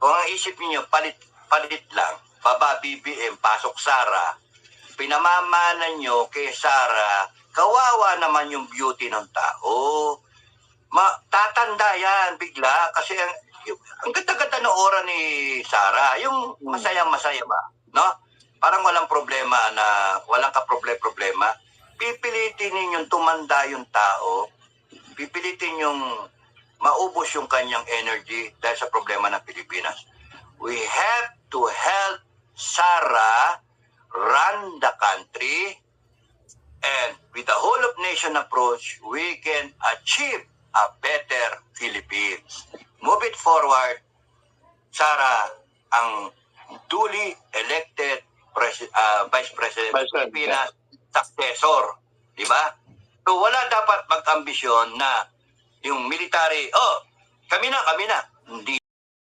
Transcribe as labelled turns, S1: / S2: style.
S1: Kung ang isip niyo palit lang, baba BBM, pasok Sara, pinamamanan nyo kay Sara, kawawa naman yung beauty ng tao. Tatanda yan bigla kasi ang ganda-ganda ng aura ni Sara, yung masaya-masaya ba, no? Parang walang problema na, walang kaproblema. Pipilitin ninyong tumanda yung tao, pipilitin yung maubos yung kanyang energy dahil sa problema ng Pilipinas. We have to help Sara run the country, and with the whole of nation approach, we can achieve a better Philippines. Move it forward, Sara, ang duly elected Vice President ng Pilipinas, successor. Diba? So wala dapat mag-ambisyon na yung military, kami na. Hindi